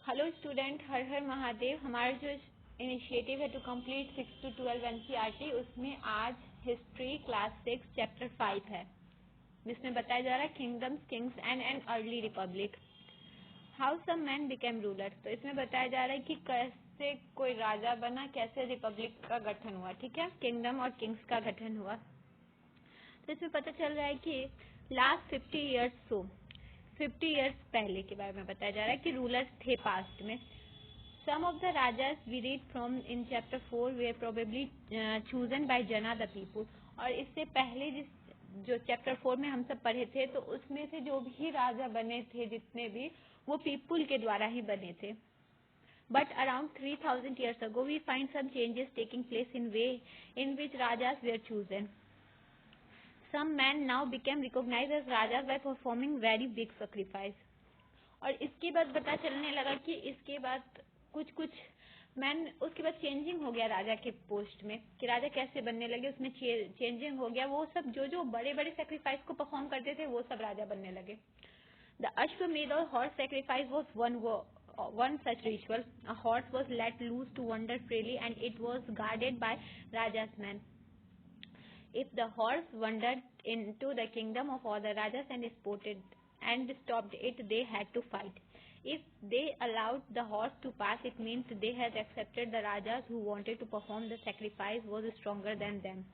Hello student, हर हर महादेव। हमारा जो initiative है टू कंप्लीट 6 to 12 एनसीईआरटी, उसमें आज हिस्ट्री क्लास 6 चैप्टर 5 है, जिसमें बताया जा रहा है kingdoms, kings and an early republic, how some man became ruler. तो इसमें बताया जा रहा है कि कैसे कोई राजा बना, कैसे रिपब्लिक का गठन हुआ। ठीक है, किंगडम और किंग्स का गठन हुआ। तो इसमें पता चल रहा है कि लास्ट 50 ईयर्स पहले के बारे में बताया जा रहा है कि रूलर्स थे पास्ट में। Some of the rajas we read from in chapter 4 were probably chosen by jana the people. और इससे पहले जो चैप्टर 4 में हम सब पढ़े थे, तो उसमें से जो भी राजा बने थे, जितने भी, वो पीपुल के द्वारा ही बने थे। But around 3000 years ago we find some changes taking place in way in which rajas were chosen. Some men now became recognized as rajas by performing very big sacrifice. और इसके बाद पता चलने लगा कि इसके बाद कुछ मैन, उसके बाद चेंजिंग हो गया राजा के पोस्ट में, कि राजा कैसे बनने लगे, उसमें चेंजिंग हो गया। वो सब जो बड़े बड़े सेक्रीफाइस को परफॉर्म करते थे, वो सब राजा बनने लगे। द अश्वमेध और horse sacrifice was one such ritual. A horse was let loose to wander freely and it was guarded by Raja's men. If the horse wandered into the kingdom of other Rajas and spotted and stopped it, they had to fight. If they allowed the horse to pass, it meant they had accepted the Rajas who wanted to perform the sacrifice was stronger than them.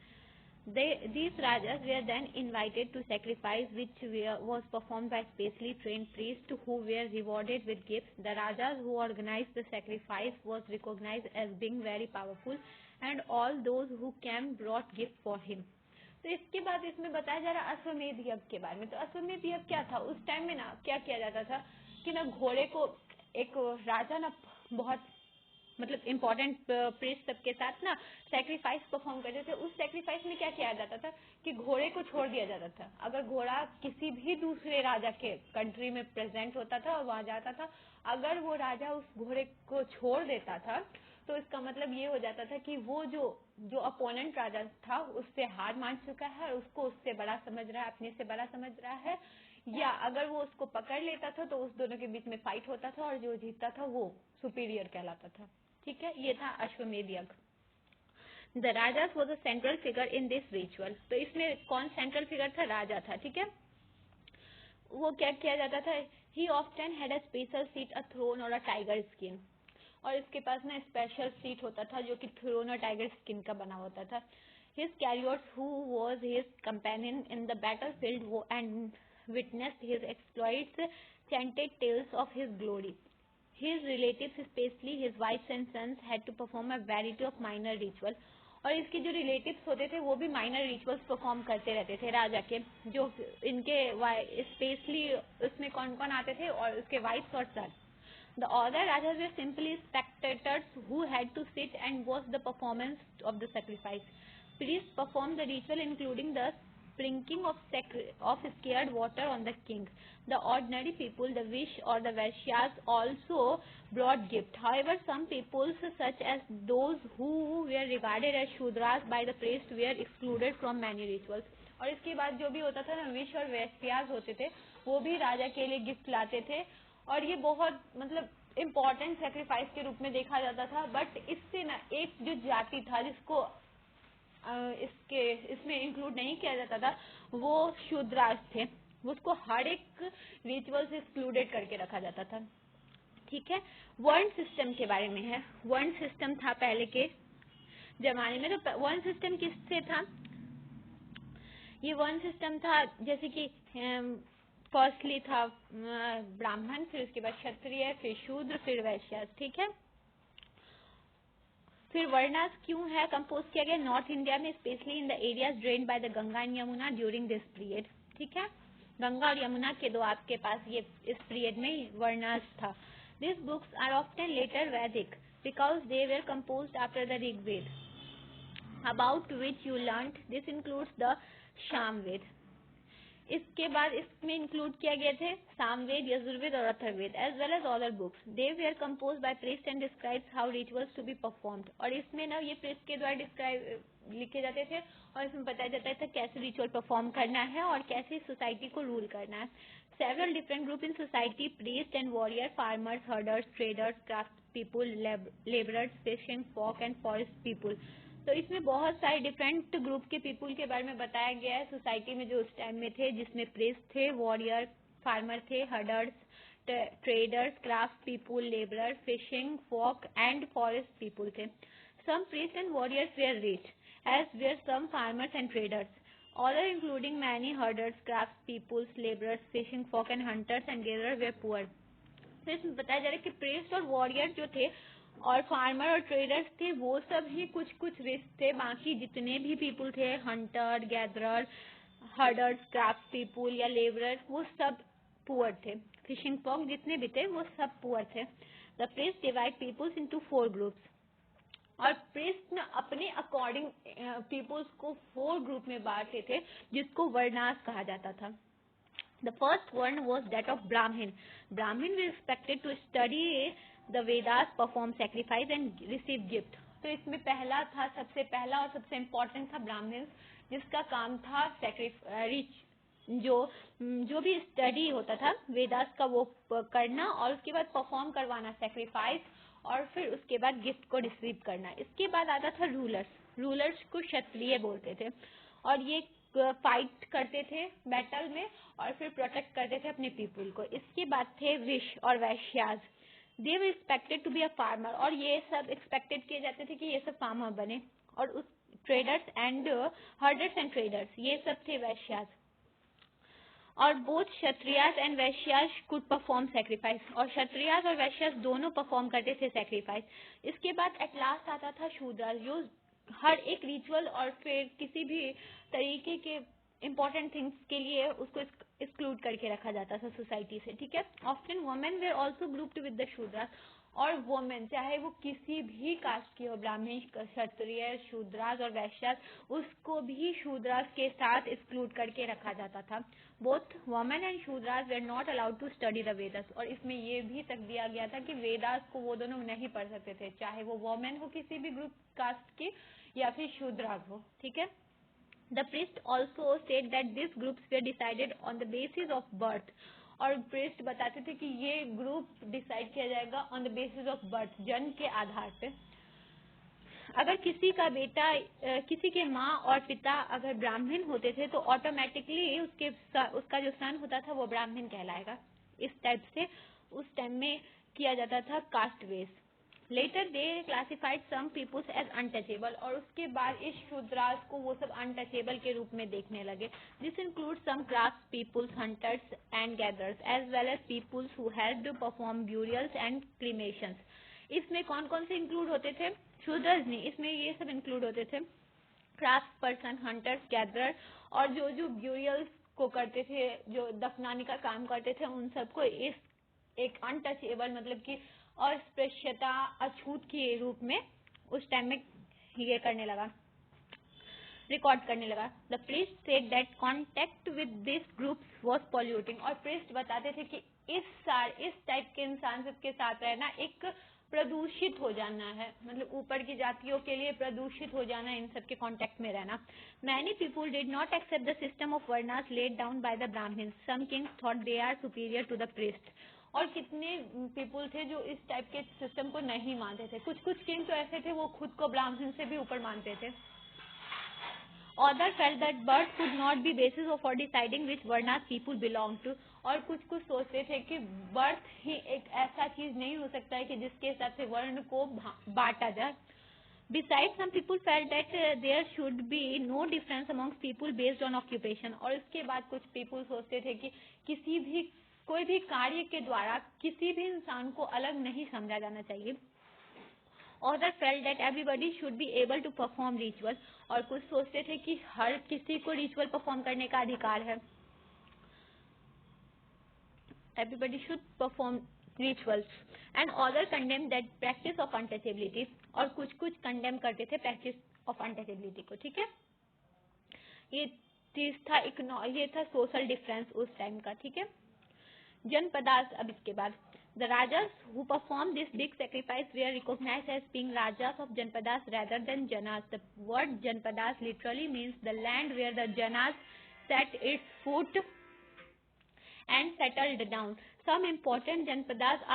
These rajas were then invited to sacrifice, which was performed by specially trained priests who were rewarded with gifts. The rajas who organized the sacrifice was recognized as being very powerful, and all those who came brought gifts for him. तो इसके बाद इसमें बताया जा रहा है अश्वमेध यज्ञ के बारे में। तो अश्वमेध यज्ञ क्या था? उस टाइम में ना क्या किया जाता था कि ना घोड़े को एक राजा ना बहुत मतलब इम्पोर्टेंट प्रीस्ट सबके साथ ना सैक्रिफाइस परफॉर्म करते थे। उस सैक्रिफाइस में क्या किया जाता था कि घोड़े को छोड़ दिया जाता था। अगर घोड़ा किसी भी दूसरे राजा के कंट्री में प्रेजेंट होता था और वहां जाता था, अगर वो राजा उस घोड़े को छोड़ देता था, तो इसका मतलब ये हो जाता था कि वो जो अपोनेंट राजा था उससे हार मान चुका है और उसको उससे बड़ा समझ रहा है, अपने से बड़ा समझ रहा है। या अगर वो उसको पकड़ लेता था तो उस दोनों के बीच में फाइट होता था और जो जीतता था वो सुपीरियर कहलाता था। ठीक है, ये था अश्वमेध यज्ञ। The rajas was a central figure in this ritual. तो इसमें कौन सेंट्रल फिगर था? राजा था। ठीक है, वो क्या किया जाता था? He often had a special seat, a throne और अ टाइगर स्किन। और इसके पास ना स्पेशल सीट होता था जो कि थ्रोन और टाइगर स्किन का बना होता था। His carriers who was his companion in the battlefield and witnessed his exploits chanted tales of his glory. His relatives, especially his wives and sons, had to perform a variety of minor ritual. और इसके जो relatives होते थे वो भी minor rituals perform करते रहते थे राजा के। जो इनके स्पेशली उसमें कौन कौन आते थे, और उसके वाइफ्स और सन। The other rajas were simply spectators who had to sit and watch the performance of the sacrifice. Priests performed the ritual, including the sprinkling of scared water on the king. The ordinary people, the wish or the Vaishyas, also brought gifts. However, some peoples, such as those who were regarded as Shudras by the priest, were excluded from many rituals. और इसके बाद जो भी होता था ना, wish और वैश्यास होते थे, वो भी राजा के लिए गिफ्ट लाते थे। और ये बहुत मतलब इम्पोर्टेंट सेक्रीफाइस के रूप में देखा जाता था। बट इससे ना एक जो जाति था जिसको इसमें इंक्लूड नहीं किया जाता था, वो शूद्रास थे। उसको हर एक रिचुअल से एक्सक्लूडेड करके रखा जाता था। ठीक है, वर्ण सिस्टम के बारे में है। वर्ण सिस्टम था पहले के जमाने में। तो वर्ण सिस्टम किससे था? ये वर्ण सिस्टम था जैसे कि फर्स्टली था ब्राह्मण, फिर उसके बाद क्षत्रिय, फिर शूद्र, फिर वैश्य। ठीक है, फिर वर्णास क्यों है कंपोज किया गया? नॉर्थ इंडिया में, specially in the areas drained by the Ganga and Yamuna during this period. ठीक है, गंगा और यमुना के दो आपके पास ये इस पीरियड में वर्णास था। This books are often later Vedic because they were composed after the Rigveda, about which you learnt. This includes the Samved. इसके बाद इसमें इंक्लूड किया गए थे सामवेद, यजुर्वेद और Atharvaveda as well as other books. They were compose by priest and describes how rituals to be performed. और इसमें ना ये प्रीस्ट के द्वारा डिस्क्राइब लिखे जाते थे और इसमें बताया जाता था कैसे रिचुअल परफॉर्म करना है और कैसे सोसाइटी को रूल करना है. Several different groups in society: priests and warrior, farmers, herders, traders, craft people, laborers, fishing folk and forest people. तो इसमें बहुत सारे डिफरेंट ग्रुप के पीपुल के बारे में बताया गया है सोसाइटी में जो उस टाइम में थे, जिसमें प्रीस्ट थे, वॉरियर, फार्मर थे, herders, traders, craft people, labourer, fishing folk and forest people थे. Some priests and warriors were rich, as were some farmers and traders. Others, including many herders, crafts peoples, laborers, fishing folk and hunters and gatherers were poor. तो इसमें बताया जा रहा है कि priest और warrior जो थे और फार्मर और ट्रेडर्स थे वो सब ही कुछ कुछ रिच थे. बाकी जितने भी पीपुल थे, Hunter, gatherer, herders, craft people या लेबरर, वो सब पुअर थे. फिशिंग folk जितने भी थे वो सब पुअर थे. The priest divide peoples into 4 groups. और प्रीस्ट ने अपने अकॉर्डिंग पीपुल्स को 4 ग्रुप में बांटे थे जिसको वर्णास कहा जाता था. The first one was that of Brahmin. Brahmin were expected to study the Vedas, perform sacrifice and receive gift. तो इसमें पहला था, सबसे पहला और सबसे इम्पोर्टेंट था ब्राह्मण, जिसका काम था जो भी स्टडी होता था वेदास का वो करना और उसके बाद परफॉर्म करवाना सेक्रीफाइस और फिर उसके बाद गिफ्ट को रिसीव करना. इसके बाद आता था रूलर्स. रूलर्स को क्षत्रिय बोलते थे और ये फाइट करते थे बैटल में और फिर प्रोटेक्ट करते थे अपने पीपुल को. इसके बाद थे विश और vaishyas. They were expected to be a farmer. और ये सब एक्सपेक्टेड किए जाते थे कि ये सब फार्मर बने. और उस traders and herders and traders, ये सब थे वैश्याज. और both Kshatriyas and Vaishyas could perform sacrifice. और क्षत्रियाज और वैश्याज दोनों परफॉर्म करते थे सेक्रीफाइस. इसके बाद एट लास्ट आता था शूद्राज, जो हर एक रिचुअल और फिर किसी भी तरीके के इम्पोर्टेंट थिंग्स के लिए उसको एक्सक्लूड करके रखा जाता था सोसाइटी से. ठीक है. Often women were also grouped with the Shudras. और वुमेन चाहे वो किसी भी कास्ट की हो, ब्राह्मण, क्षत्रिय, शूद्राज और वैश्याज, उसको भी शूद्राज के साथ एक्सक्लूड करके रखा जाता था. Both women and Shudras were not allowed to study the Vedas. और इसमें ये भी तक दिया गया था कि वेदास को वो दोनों नहीं पढ़ सकते थे, चाहे वो वुमेन हो किसी भी ग्रुप कास्ट की या फिर शूद्राज हो. ठीक है. The priest also said that these groups were decided on the basis of birth. और प्रीस्ट बताते थे कि ये ग्रुप डिसाइड किया जाएगा on the basis of birth, जन्म के आधार पे. अगर किसी का बेटा, किसी के माँ और पिता अगर ब्राह्मण होते थे तो ऑटोमेटिकली उसका जो सन होता था वो ब्राह्मण कहलाएगा. इस टाइप से उस टाइम में किया जाता था कास्ट बेस. लेटर दे क्लासिफाइड सम पीपुल्स एज अनटचेबल. और उसके बाद इस शूद्रास को वो सब अनटचेबल के रूप में देखने लगे. This include some craft peoples, hunters and gatherers as well as peoples who helped to perform burials and cremations. इसमें कौन कौन से इंक्लूड होते थे? शूद्रस नहीं, इसमें ये सब इंक्लूड होते थे क्राफ्ट पर्सन, हंटर्स, गैदरर और जो ब्यूरियल्स को करते थे, जो दफनाने का काम करते थे, उन सबको इस एक अनटचेबल मतलब कि अस्पृश्यता, अछूत के रूप में उस टाइम में ये करने लगा, रिकॉर्ड करने लगा. The priest said that contact with this groups was polluting. और प्रीस्ट बताते थे कि इस टाइप के इंसान सबके साथ रहना एक प्रदूषित हो जाना है, मतलब ऊपर की जातियों के लिए प्रदूषित हो जाना, इन सब के कांटेक्ट में रहना. Many people did not accept the system of varnas laid down by the Brahmans. Some kings thought they are superior to the priest. और कितने पीपुल थे जो इस टाइप के सिस्टम को नहीं मानते थे. कुछ कुछ किंग तो ऐसे थे वो खुद को ब्राह्मण से भी ऊपर मानते थे. Other felt that birth could not be basis for deciding which varnas people belong to. और कुछ कुछ सोचते थे कि बर्थ ही एक ऐसा चीज नहीं हो सकता है कि जिसके हिसाब से वर्ण को बांटा जाए. Besides, some people felt that there should be no difference amongst people based on occupation. और इसके बाद कुछ people सोचते थे कि कोई भी कार्य के द्वारा किसी भी इंसान को अलग नहीं समझा जाना चाहिए. Others felt that everybody should be able to perform ritual. और कुछ सोचते थे कि हर किसी को रिचुअल परफॉर्म करने का अधिकार है. Everybody should perform rituals. And others condemned that practice of untouchability. और कुछ कंडेम करते थे प्रैक्टिस ऑफ अनटचेबिलिटी को. ठीक है. ये चीज था, ये था सोशल डिफरेंस उस टाइम का, ठीक है। जनपदास, अब इसके बाद the rajas who performed this big sacrifice were recognized as being rajas of Janpadas rather than Janas. The word Janpadas literally means the land where the Janas set its foot and settled down. Some important Janpadas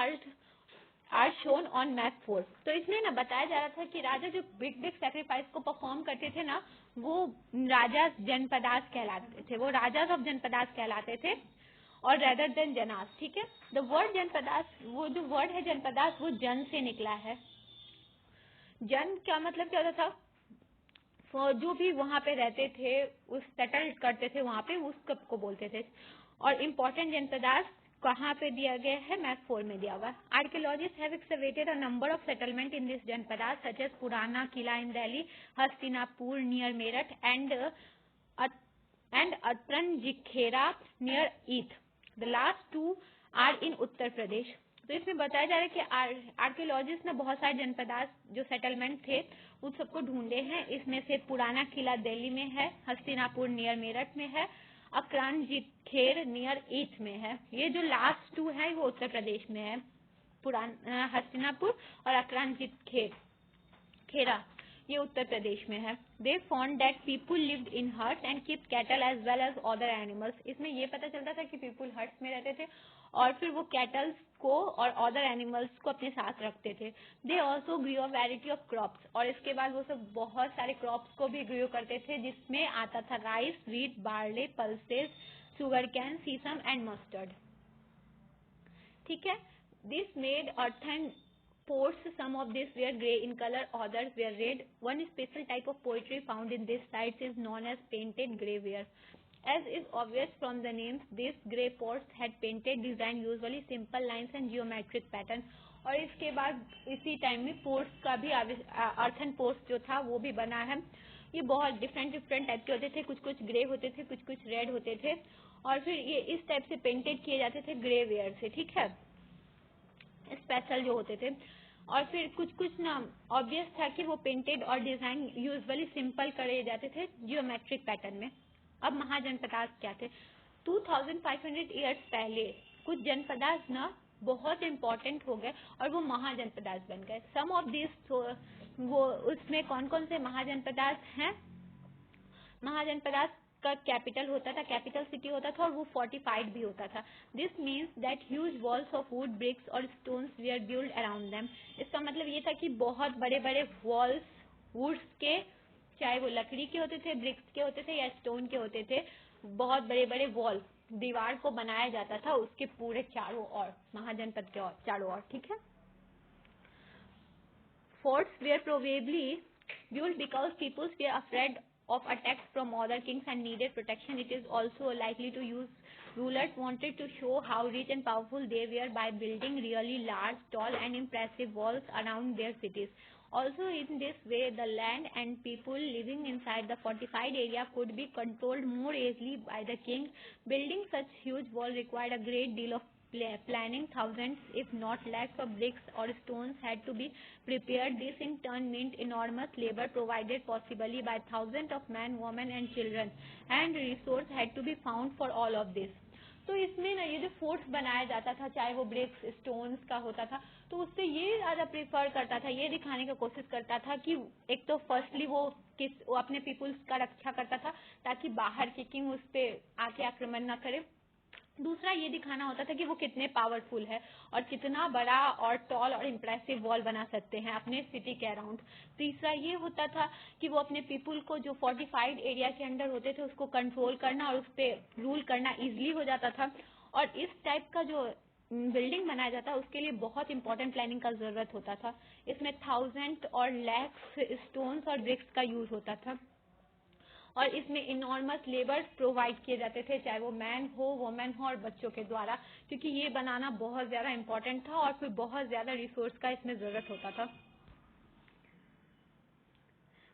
are shown on map 4. तो इसमें ना बताया जा रहा था कि राजा जो big big sacrifice को परफॉर्म करते थे ना, वो राजा जनपदास कहलाते थे, वो राजास ऑफ जनपदास कहलाते थे और रेदर देन जनास, ठीक है। द वर्ड जनपदास, वो जो वर्ड है जनपदास, वो जन से निकला है। जन क्या मतलब क्या होता था, जो भी वहां पे रहते थे, उस सेटल करते थे वहां पे, उस कब को बोलते थे। और इम्पोर्टेंट जनपदास कहाँ पे दिया गया है, मैप 4 में दिया हुआ। Archaeologist have excavated a number of settlement in this janapadas such as Purana Qila in Delhi, Hastinapur near Meerut and Atranjikhera near Etah. The last 2 are in Uttar Pradesh. तो इसमें बताया जा रहा है कि आर्कियोलॉजिस्ट ने बहुत सारे जनपदास जो सेटलमेंट थे उन सबको ढूंढे हैं। इसमें से पुराना किला दिल्ली में है, हस्तिनापुर नियर मेरठ में है, अकरानजीखेर नियर ईथ में है। ये जो लास्ट 2 है वो उत्तर प्रदेश में है, पुराना हस्तिनापुर और अकरानजीखेरा, ये उत्तर प्रदेश में है। They found that people lived in huts and keep cattle as well as other animals. इसमें ये पता चलता था कि पीपुल हट्स में रहते थे और फिर वो कैटल्स को और अदर एनिमल्स को अपने साथ रखते थे। They also grow a variety of crops, और इसके बाद वो सब बहुत सारे क्रॉप्स को भी ग्रो करते थे, जिसमें आता था rice, wheat, barley, pulses, sugar cane, sesame and mustard, ठीक है। This made earthen posts, some of these were gray in color, others were red. One special type of poetry found in these sites is known as painted gray ware. As is obvious from the names, these gray pots had painted design, usually simple lines and geometric pattern. और इसके बाद इसी time में ports का भी earthen ports जो था वो भी बना है। ये बहुत डिफरेंट टाइप के होते थे, कुछ कुछ ग्रे होते थे, कुछ कुछ रेड होते थे, और फिर ये इस टाइप से पेंटेड किए जाते थे ग्रे वेयर से, ठीक है, स्पेशल जो होते थे। और फिर कुछ कुछ ना ऑब्वियस था कि वो पेंटेड और डिजाइन यूजुअली सिंपल करे जाते थे जियोमेट्रिक पैटर्न में। अब महाजनपदास क्या थे? 2500 ईयर्स पहले कुछ जनपदास ना बहुत इम्पोर्टेंट हो गए और वो महाजनपदास बन गए। सम ऑफ दिस, वो उसमें कौन कौन से महाजनपदास हैं? महाजनपदास का कैपिटल होता था, कैपिटल सिटी होता था, और वो फोर्टिफाइड भी होता था। This means that huge walls of wood, bricks और stones were build around them. इसका मतलब ये था कि बहुत बड़े बड़े वॉल्स वुड्स के, चाहे वो लकड़ी के होते थे, ब्रिक्स के होते थे या स्टोन के होते थे, बहुत बड़े बड़े वॉल, दीवार को बनाया जाता था उसके पूरे चारों ओर, महाजनपद के चारों ओर, ठीक है। Forts were probably built because peoples were afraid of attacks from other kings and needed protection. It is also likely to use rulers wanted to show how rich and powerful they were by building really large, tall and impressive walls around their cities. Also in this way, the land and people living inside the fortified area could be controlled more easily by the king. Building such huge wall required a great deal of planning. Thousands, if not lakhs of bricks or stones had to be prepared. This in turn meant enormous labor provided possibly by thousands of men, women and children, and resource had to be found for all of this. तो इसमें ना ये जो forts बनाया जाता था, चाहे वो ब्रिक्स स्टोन्स का होता था, तो उससे ये ज्यादा प्रिफर करता था, ये दिखाने की कोशिश करता था कि एक तो फर्स्टली वो अपने पीपुल्स का रक्षा करता था ताकि बाहर के किंग उस पर आके आक्रमण ना करे। दूसरा ये दिखाना होता था कि वो कितने पावरफुल है और कितना बड़ा और टॉल और इम्प्रेसिव वॉल बना सकते हैं अपने सिटी के अराउंड। तीसरा ये होता था कि वो अपने पीपुल को जो फोर्टिफाइड एरिया के अंदर होते थे उसको कंट्रोल करना और उस पर रूल करना इजीली हो जाता था। और इस टाइप का जो बिल्डिंग बनाया जाता है उसके लिए बहुत इंपॉर्टेंट प्लानिंग का जरूरत होता था। इसमें थाउजेंड और लैक्स स्टोन्स और ब्रिक्स का यूज होता था और इसमें इनॉर्मस लेबर प्रोवाइड किए जाते थे, चाहे वो मैन हो, वुमेन हो और बच्चों के द्वारा, क्योंकि ये बनाना बहुत ज्यादा इम्पोर्टेंट था और फिर बहुत ज्यादा रिसोर्स का इसमें जरूरत होता था।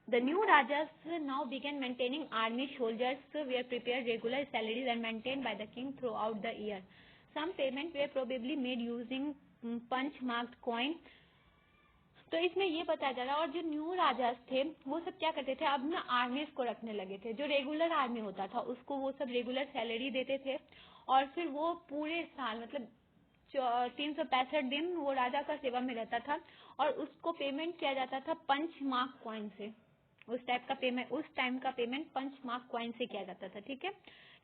The new Rajas now began maintaining army. Soldiers were prepared regular salaries and maintained by the king throughout the year. Some payments were probably made using punch marked coin. तो इसमें ये बताया जा रहा है। और जो न्यू राजास थे वो सब क्या करते थे, अब ना आर्मीज को रखने लगे थे। जो रेगुलर आर्मी होता था उसको वो सब रेगुलर सैलरी देते थे और फिर वो पूरे साल मतलब 365 दिन वो राजा का सेवा में रहता था और उसको पेमेंट किया जाता था पंच मार्क कॉइन से। उस टाइम का पेमेंट पंच मार्क कॉइन से किया जाता था। ठीक है।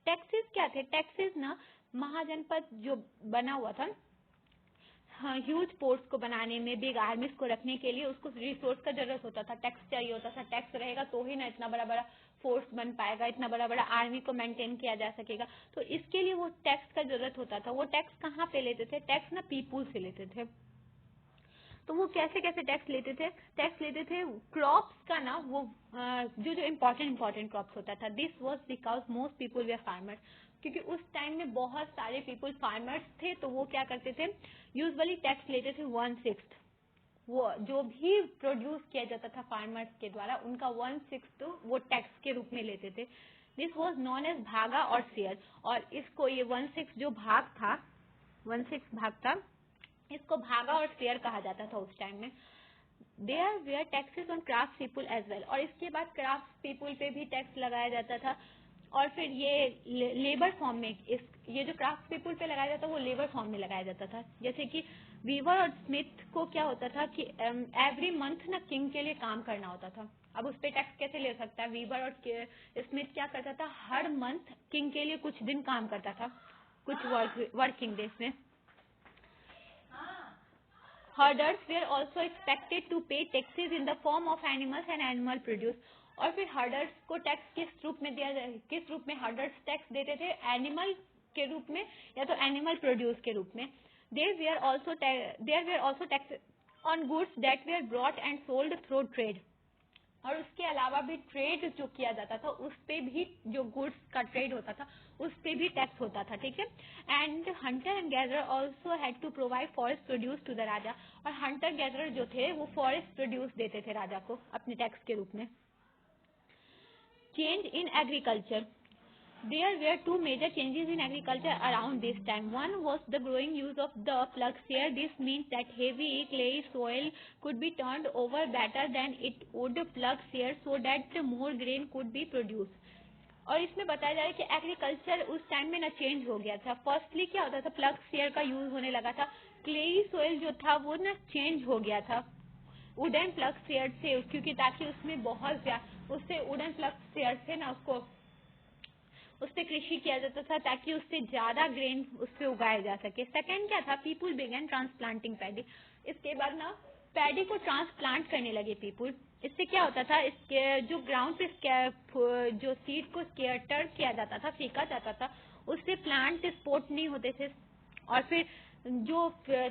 टैक्सेस क्या थे, टैक्सेस ना महाजनपद जो बना हुआ था, हाँ, ह्यूज पोर्ट्स को बनाने में, बिग आर्मीज को रखने के लिए उसको रिसोर्स का जरूरत होता था, टैक्स चाहिए होता था। टैक्स रहेगा तो ही ना इतना बड़ा बड़ा फोर्स बन पाएगा, इतना बड़ा बड़ा आर्मी को मेंटेन किया जा सकेगा। तो इसके लिए वो टैक्स का जरूरत होता था। वो टैक्स कहाँ पे लेते थे, टैक्स ना पीपुल से लेते थे। तो वो कैसे कैसे टैक्स लेते थे, टैक्स लेते थे क्रॉप्स का ना, वो जो जो इम्पोर्टेंट क्रॉप्स होता था। This was because most people way farmers, क्योंकि उस टाइम में बहुत सारे पीपल फार्मर्स थे। तो वो क्या करते थे, यूजुअली टैक्स लेते थे 1/6। वो जो भी प्रोड्यूस किया जाता था फार्मर्स के द्वारा उनका 1/6 वो टैक्स के रूप में लेते थे। दिस वाज नॉन एज भागा और शेयर। और इसको ये 1/6 जो भाग था, 1/6 भाग था, इसको भागा और शेयर कहा जाता था उस टाइम में। There were taxes on craft people as well. और इसके बाद क्राफ्ट पीपुल पे भी टैक्स लगाया जाता था। और फिर ये लेबर फॉर्म में ये जो क्राफ्ट पीपुल पे लगाया जाता था वो लेबर फॉर्म में लगाया जाता था। जैसे कि वीवर और स्मिथ को क्या होता था कि एवरी मंथ ना किंग के लिए काम करना होता था। अब उस पे टैक्स कैसे ले सकता है, वीवर और स्मिथ क्या करता था, हर मंथ किंग के लिए कुछ दिन काम करता था, कुछ वर्किंग डेज में। Herders were also expected to pay taxes in the form of animals and animal produce। और फिर हर्डर्स को टैक्स किस रूप में दिया जाए, किस रूप में हर्डर्स टैक्स देते थे, एनिमल के रूप में या तो एनिमल प्रोड्यूस के रूप में। There were also tax on goods that were brought and sold through trade. और उसके अलावा भी ट्रेड जो किया जाता था उस पे भी, जो गुड्स का ट्रेड होता था उस पे भी टैक्स होता था। ठीक है। And hunter and gatherer also had to provide forest produce to the raja. और हंटर गैदरर जो थे वो फॉरेस्ट प्रोड्यूस देते थे राजा को अपने टैक्स के रूप में। Change in agriculture. There were two major changes in agriculture around this time. One was the growing use of the plug shear. This means that heavy clay soil could be turned over better than it would plug shear so that more grain could be produced. और इसमें बताया जा रहा है कि agriculture उस time में ना चेंज हो गया था। फर्स्टली क्या होता था, प्लग शेयर का यूज होने लगा था। क्लेई सोइल जो था वो ना चेंज हो गया था वुडन प्लग शेयर से, क्योंकि ताकि उसमें बहुत ज्यादा उससे वुडन प्लग शेयर से ना उसको उस पर कृषि किया जाता था ताकि उससे ज्यादा ग्रेन उस पर उगाया जा सके। सेकंड क्या था, पीपुल बिगन ट्रांसप्लांटिंग पैडी। इसके बाद ना पैडी को ट्रांसप्लांट करने लगे पीपुल। इससे क्या होता था, इसके जो ग्राउंड पे जो सीड को स्केटर किया जाता था, फेंका जाता था, उससे प्लांट स्पोर्ट नहीं होते थे। और फिर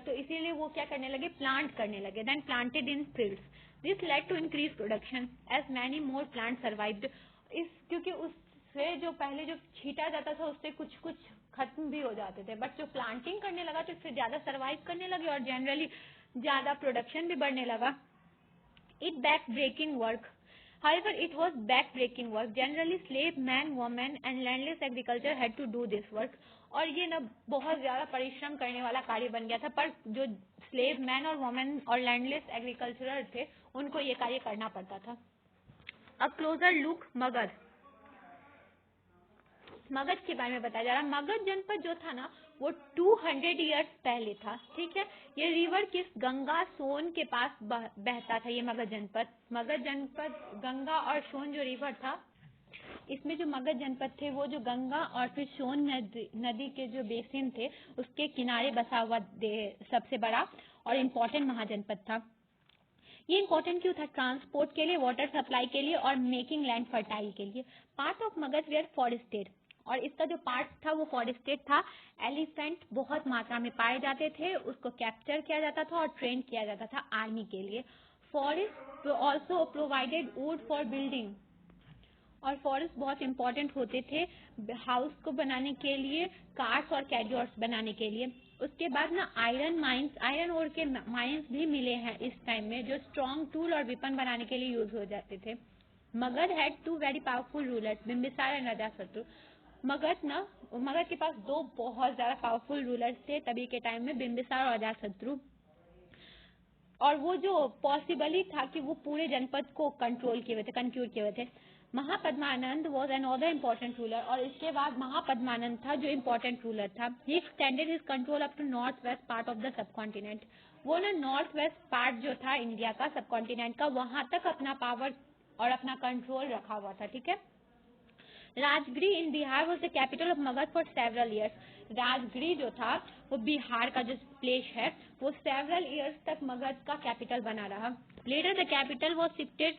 तो इसीलिए वो क्या करने लगे, प्लांट करने लगे। Then planted in fields. This led to increase production as many more plant survived. क्योंकि उससे जो पहले जो छीटा जाता था उससे कुछ कुछ खत्म भी हो जाते थे, बट जो प्लांटिंग करने लगा तो इससे ज्यादा सर्वाइव करने लगे और जनरली ज्यादा प्रोडक्शन भी बढ़ने लगा। It back-breaking work. However, it was back-breaking work. Generally, slave men, women, and landless agriculture had to do this work. और ये ना बहुत ज्यादा परिश्रम करने वाला कार्य बन गया था, पर जो स्लेव मैन और वुमेन और लैंडलेस एग्रीकल्चरर थे उनको ये कार्य करना पड़ता था। अब क्लोजर लुक मगध। मगध के बारे में बताया जा रहा है। मगध जनपद जो था ना वो 200 इयर्स पहले था। ठीक है। ये रिवर किस गंगा सोन के पास बहता था ये मगध जनपद। मगध जनपद गंगा और सोन जो रिवर था, इसमें जो मगध जनपद थे वो जो गंगा और फिर सोन नदी के जो बेसिन थे उसके किनारे बसा हुआ सबसे बड़ा और इम्पोर्टेंट महाजनपद था। ये इम्पोर्टेंट क्यों था, ट्रांसपोर्ट के लिए, वाटर सप्लाई के लिए और मेकिंग लैंड फर्टाइल के लिए। Part of Magadha were forested. और इसका जो पार्ट था वो फॉरेस्टेड था। एलिफेंट बहुत मात्रा में पाए जाते थे, उसको कैप्चर किया जाता था और ट्रेन किया जाता था आर्मी के लिए। Forest also provided would for building. और फॉरेस्ट बहुत इंपॉर्टेंट होते थे हाउस को बनाने के लिए, कार्स और कैरियर्स बनाने के लिए। उसके बाद ना आयरन माइंस, आयरन ओर के माइंस भी मिले हैं इस टाइम में, जो स्ट्रॉन्ग टूल और वेपन बनाने के लिए यूज हो जाते थे। Magadha had two very powerful rulers, Bimbisara and Ajatashatru. Magadha के पास दो बहुत ज्यादा पावरफुल रूलर्स थे तभी के टाइम में, बिंबिसार और अजातशत्रु। और वो जो पॉसिबल ही था कि वो पूरे जनपद को कंट्रोल किए हुए थे, कंक्यूर किए हुए थे। Mahapadmananda was another important ruler, और इसके बाद महापद्मानंद था जो इम्पोर्टेंट रूलर था। He extended his control up to north west part of the subcontinent. वो ना नॉर्थ वेस्ट पार्ट जो था इंडिया का, सब कॉन्टिनेंट का, वहां तक अपना पावर और अपना कंट्रोल रखा हुआ था। ठीक है। Rajgir in Bihar was the capital of Magadha for several years. Rajgir जो था वो बिहार का जो प्लेस है वो सेवरल ईयर्स तक मगध का कैपिटल बना रहा। Later the capital was shifted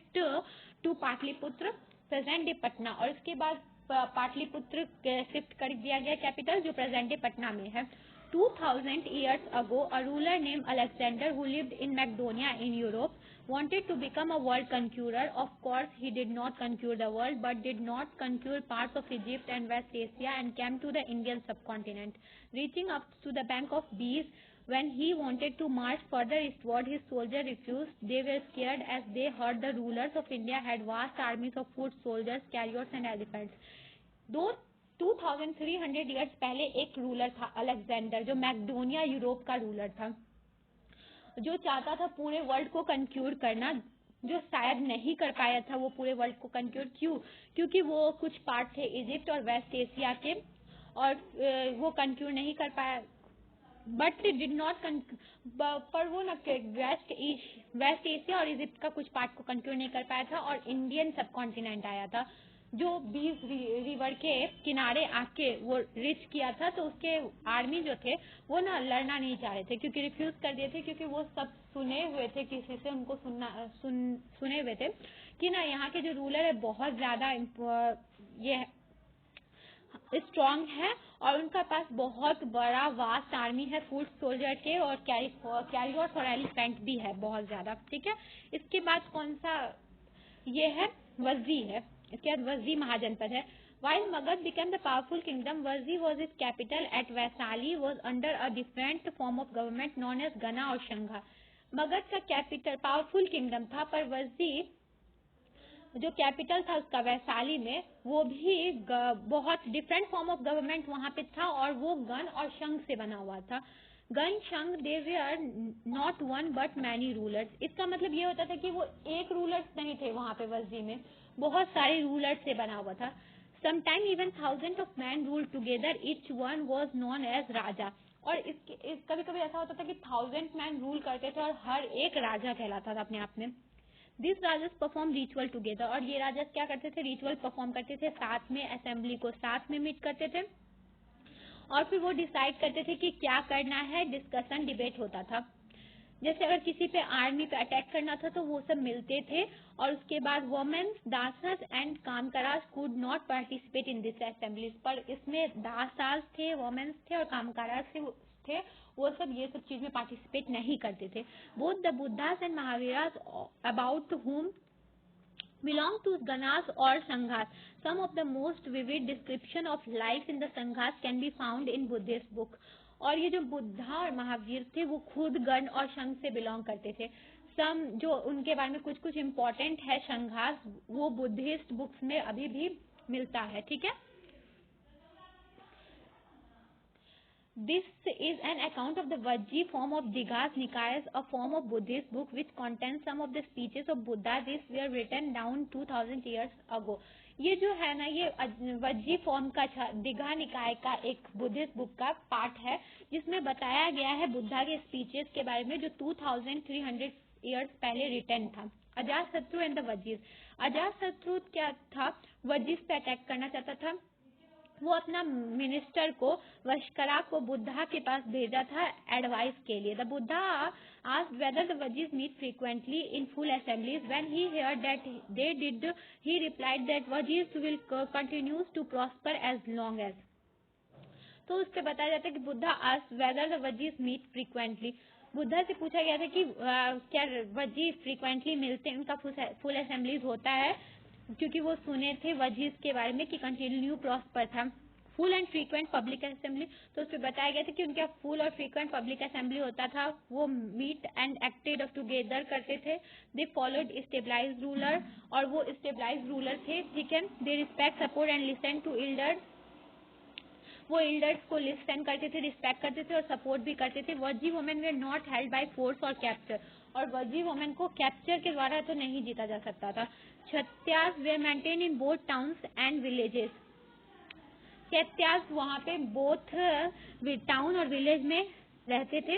to Pataliputra present day Patna, और इसके बाद पाटलिपुत्र शिफ्ट कर दिया गया कैपिटल जो प्रेजेंट डे पटना में है। 2000 years ago, a ruler named Alexander, who lived in Macedonia in Europe, wanted to become a world conqueror. Of course, he did not conquer the world, but did not conquer parts of Egypt and West Asia, and came to the Indian subcontinent. Reaching up to the bank of Beas, when he wanted to march further eastward, his soldiers refused. They were scared as they heard the rulers of India had vast armies of foot soldiers, chariots, and elephants. दो 2300 years पहले एक ruler था Alexander, जो Macedonia Europe का ruler था, जो चाहता था पूरे वर्ल्ड को कंक्यूर करना, जो शायद नहीं कर पाया था वो पूरे वर्ल्ड को कंक्यूर। क्योंकि वो कुछ पार्ट थे इजिप्ट और वेस्ट एशिया के, और वो कंक्यूर नहीं कर पाया। बट डिड नॉट, पर वो न वेस्ट एशिया और इजिप्ट का कुछ पार्ट को कंक्यूर नहीं कर पाया था, और इंडियन सब कॉन्टिनेंट आया था जो बीस रिवर के किनारे आके वो रिच किया था। तो उसके आर्मी जो थे वो ना लड़ना नहीं चाह रहे थे, क्योंकि रिफ्यूज कर दिए थे, क्योंकि वो सब सुने हुए थे, किसी से उनको सुने हुए थे कि ना यहाँ के जो रूलर है बहुत ज्यादा ये स्ट्रांग है, और उनका पास बहुत बड़ा वास्ट आर्मी है फूट सोल्जर के, और कैरियर्स और एलिफेंट भी है बहुत ज्यादा। ठीक है। इसके बाद कौन सा ये है, वज्जी है। इसके बाद वज्जी महाजनपद है। While Magad became the powerful kingdom, Vazzi was its capital. At Vaisali was under a different form of government known as Gana और शंघा। मगध का कैपिटल पावरफुल किंगडम था, पर वज्जी जो कैपिटल था उसका वैशाली में, वो भी बहुत डिफरेंट फॉर्म ऑफ गवर्नमेंट वहां पे था, और वो गन और शंख से बना हुआ था। Ganasanghas they were not one but many rulers. इसका मतलब ये होता था कि वो एक रूलर्स नहीं थे वहां पे, वज्जी में बहुत सारे रूलर्स से बना हुआ था। Sometime even thousand of man rule together, each one was known as raja. और कभी कभी ऐसा होता था कि 1000 मैन रूल करते थे और हर एक राजा कहलाता था अपने आप में। This Rajas perform ritual together, और ये राजस क्या करते थे, रिचुअल परफॉर्म करते थे साथ में, असेंबली को साथ में मीट करते थे, और फिर वो डिसाइड करते थे कि क्या करना है, डिस्कशन डिबेट होता था। जैसे अगर किसी पे आर्मी पे अटैक करना था तो वो सब मिलते थे, और उसके बाद womens, dasas and kammakaras could not participate in this assemblies. पर इसमें दासास थे, वोमेन्स थे और कामकारास थे, वो सब ये सब चीज में पार्टिसिपेट नहीं करते थे। Both the Buddhas and Mahaviras about whom belong to Ganas or Sanghas. Some of the most vivid description of life in the Sanghas can be found in Buddhist book. और ये जो बुद्धा और महावीर थे वो खुद गण और संघ से बिलोंग करते थे। सम जो उनके बारे में कुछ कुछ इम्पोर्टेंट है संघास, वो बुद्धिस्ट बुक्स में अभी भी मिलता है। ठीक है। This is an account of the Vajji form of Digha's Nikayas, a form of Buddhist book which contains some of the speeches of Buddha. These were written down 2000 years ago. ये जो है ना, ये वज्जी फॉर्म का दीघा निकाय का एक Buddhist book का पार्ट है, जिसमें बताया गया है बुद्धा के स्पीचेस के बारे में, जो 2300 ईयर्स पहले रिटर्न था। अजात शत्रु एंड द वज्जीज। अजात शत्रु क्या था, वज्जीज पे अटैक करना चाहता था। वो अपना मिनिस्टर को वशकरा को बुद्धा के पास भेजा था एडवाइस के लिए। The Buddha asked whether the Vajjis meet frequently in full assemblies. When he heard that they did, he replied that Vajjis will continue to prosper as long as. तो उस पे बताया जाता है कि Buddha asked whether the Vajjis meet frequently. Buddha से पूछा गया था कि क्या वज्जी फ्रीक्वेंटली मिलते हैं, उनका फुल असेंबलीज होता है, क्योंकि वो सुने थे वजीज के बारे में कि कंटिन्यू प्रॉस्पर था, full and frequent public assembly. तो उसमें बताया गया था कि उनका फुल और फ्रीक्वेंट पब्लिक असेंबली होता था, वो मीट एंड एक्टेड टुगेदर करते थे। दे फॉलोड स्टेबलाइज रूलर, और वो स्टेबलाइज रूलर थे। ठीक है। They respect, support and listen to elder, वो एल्डर्स को लिसन करते थे, रिस्पेक्ट करते थे और सपोर्ट भी करते थे। Vajji women were not held by force और कैप्चर, और वर्जी वुमेन को कैप्चर के द्वारा तो नहीं जीता जा सकता था। Kshatriyas were maintain in both towns and villages, Kshatriyas वहाँ पे बोथ टाउन और विलेज में रहते थे।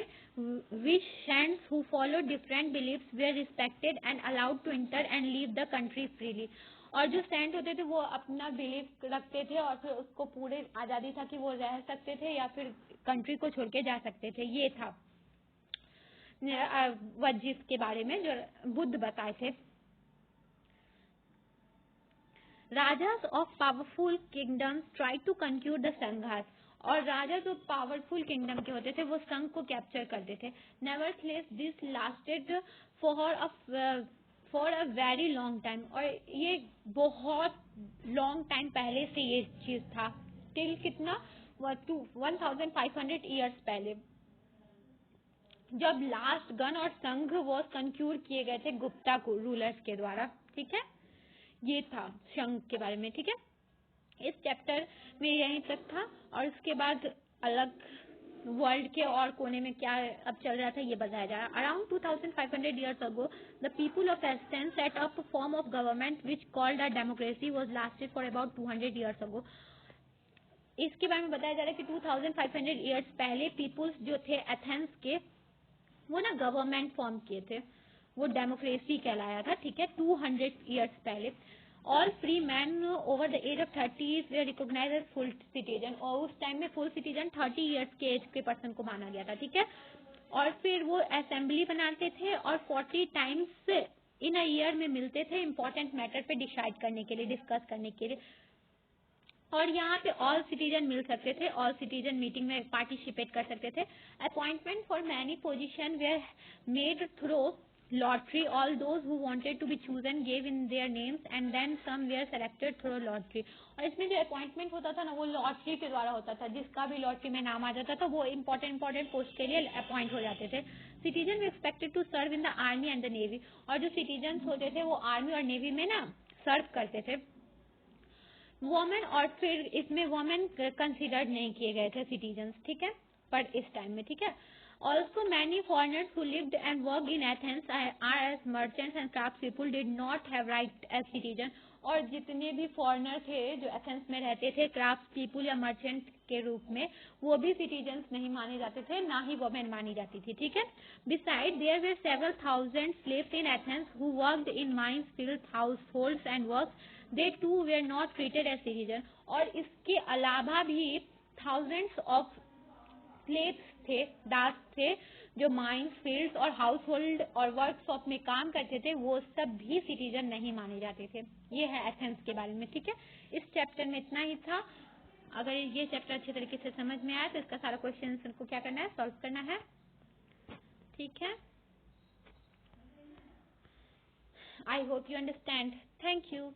Which saints who follow different believes were respected and allowed to enter and leave the country freely, और जो सेंट होते थे वो अपना बिलीव रखते थे और फिर उसको पूरे आजादी था कि वो रह सकते थे या फिर कंट्री को छोड़ के जा सकते थे। ये था वज्जिस के बारे में जो बुद्ध बताए थे। Rajas of powerful kingdoms try to conquer the sanghas, और राजा जो पावरफुल किंगडम के होते थे वो संघ को कैप्चर करते थे। Nevertheless this lasted for a very long time, और ये बहुत लॉन्ग टाइम पहले से ये चीज था। टिल कितना 1500 ईयर्स पहले, जब लास्ट गन और संघ वॉज कंक्यूर किए गए थे गुप्ता को रूलर्स के द्वारा। ठीक है, ये था संघ के बारे में। ठीक है, इस चैप्टर में यहीं तक था, और उसके बाद अलग वर्ल्ड के और कोने में क्या अब चल रहा था ये बताया जा रहा है। Around 2500 years ago the people of Athens set up a form of government which called a democracy was lasted for about 200 years ago। इसके बारे में बताया जा रहा है कि 2500 years पहले पीपुल्स जो थे एथेंस के वो ना गवर्नमेंट फॉर्म किए थे, वो डेमोक्रेसी कहलाया था। ठीक है, 200 years पहले। All free man over the age of 30 were recognise as full citizen, और उस टाइम में फुल सिटीजन 30 years के एज के पर्सन को माना गया था। ठीक है, और फिर वो असेंबली बनाते थे और 40 times इन अ ईयर में मिलते थे इम्पोर्टेंट मैटर पे डिसाइड करने के लिए, डिस्कस करने के लिए। और यहाँ पे ऑल सिटीजन मिल सकते थे, ऑल सिटीजन मीटिंग में पार्टिसिपेट कर सकते थे। Appointment for many position were made through lottery, all those who wanted to be chosen gave in their names and then some were selected through lottery. और इसमें जो अपॉइंटमेंट होता था ना वो लॉटरी के द्वारा होता था, जिसका भी लॉटरी में नाम आ जाता था वो इम्पोर्टेंट पोस्ट के लिए अपॉइंट हो जाते थे। Citizen were expected to serve in the army and the navy, और जो सिटीजन होते थे वो आर्मी और नेवी में ना सर्व करते थे। वोमेन, और फिर इसमें वोमेन कंसिडर्ड नहीं किए गए थे सिटीजन्स। ठीक है, पर इस टाइम में। ठीक है, also many foreigners who lived and work in Athens are as merchants and craft people did not have right as citizen, और जितने भी फॉरनर थे जो एथेंस में रहते थे क्राफ्ट पीपुल या मर्चेंट के रूप में, वो भी सिटीजन्स नहीं माने जाते थे, ना ही वोमेन मानी जाती थी। ठीक है, beside there were several thousand slaves in Athens who worked in mines, fields, households and works, they too were not treated as citizen. और इसके अलावा भी थाउजेंड्स ऑफ स्लेव्स थे, दास थे, जो माइंस, फील्ड्स और हाउस होल्ड और workshop में काम करते थे, वो सब भी सिटीजन नहीं माने जाते थे। ये है एथेंस के बारे में। ठीक है, इस चैप्टर में इतना ही था। अगर ये चैप्टर अच्छे तरीके से समझ में आया तो इसका सारा क्वेश्चन को क्या करना है, सॉल्व करना है। ठीक है, I hope you understand. Thank you.